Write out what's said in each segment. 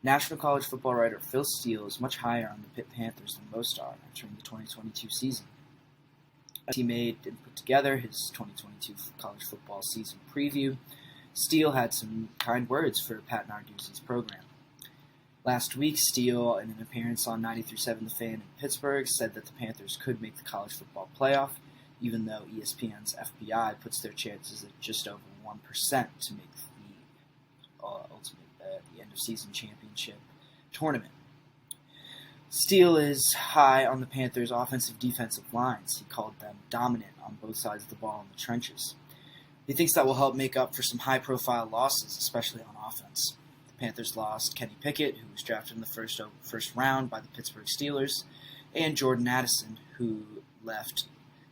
National college football writer Phil Steele is much higher on the Pitt Panthers than most are entering the 2022 season. As he made and put together his 2022 college football season preview, Steele had some kind words for Pat Narduzzi's program. Last week, Steele, in an appearance on 93.7 The Fan in Pittsburgh, said that the Panthers could make the college football playoff, even though ESPN's FBI puts their chances at just over 1% to make the end-of-season championship tournament. Steele is high on the Panthers' offensive-defensive lines. He called them dominant on both sides of the ball in the trenches. He thinks that will help make up for some high-profile losses, especially on offense. The Panthers lost Kenny Pickett, who was drafted in the first round by the Pittsburgh Steelers, and Jordan Addison, who left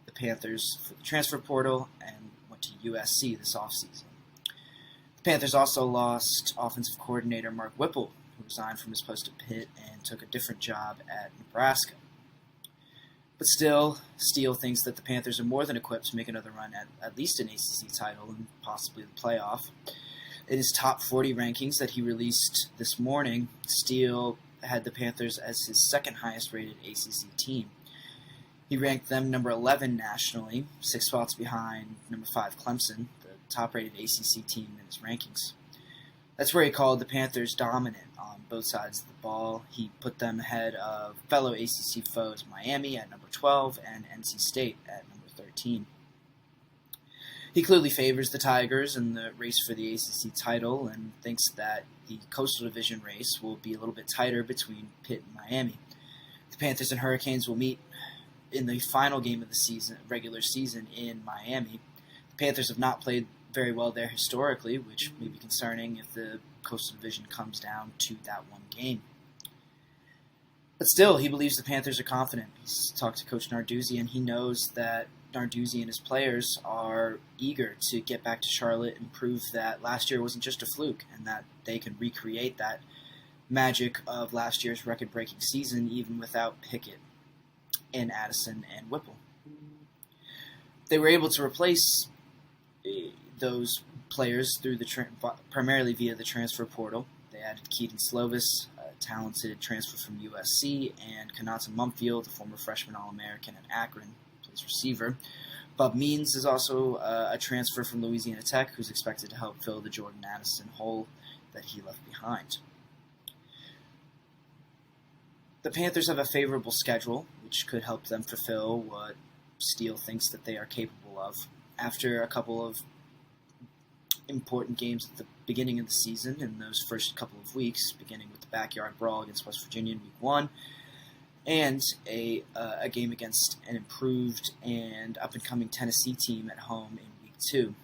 the Panthers for the transfer portal and went to USC this offseason. The Panthers also lost offensive coordinator Mark Whipple, who resigned from his post at Pitt and took a different job at Nebraska. But still, Steele thinks that the Panthers are more than equipped to make another run at least an ACC title and possibly the playoff. In his top 40 rankings that he released this morning, Steele had the Panthers as his second highest rated ACC team. He ranked them number 11 nationally, 6 spots behind number 5 Clemson, the top-rated ACC team in his rankings. That's where he called the Panthers dominant on both sides of the ball. He put them ahead of fellow ACC foes Miami at number 12 and NC State at number 13. He clearly favors the Tigers in the race for the ACC title and thinks that the Coastal Division race will be a little bit tighter between Pitt and Miami. The Panthers and Hurricanes will meet in the final game of the regular season in Miami. The Panthers have not played very well there historically, which may be concerning if the Coastal Division comes down to that one game. But still, he believes the Panthers are confident. He's talked to Coach Narduzzi, and he knows that Narduzzi and his players are eager to get back to Charlotte and prove that last year wasn't just a fluke and that they can recreate that magic of last year's record-breaking season even without Pickett and Addison and Whipple. They were able to replace those players through primarily via the transfer portal. They added Keaton Slovis, a talented transfer from USC, and Kanata Mumfield, a former freshman All-American at Akron, plays receiver. Bob Means is also a transfer from Louisiana Tech who's expected to help fill the Jordan Addison hole that he left behind. The Panthers have a favorable schedule, which could help them fulfill what Steele thinks that they are capable of. After a couple of important games at the beginning of the season in those first couple of weeks, beginning with the backyard brawl against West Virginia in Week 1, and a game against an improved and up-and-coming Tennessee team at home in Week 2.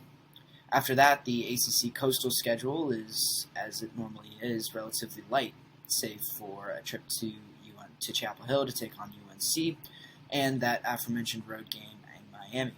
After that, the ACC Coastal schedule is, as it normally is, relatively light, save for a trip to Chapel Hill to take on UNC, and that aforementioned road game in Miami.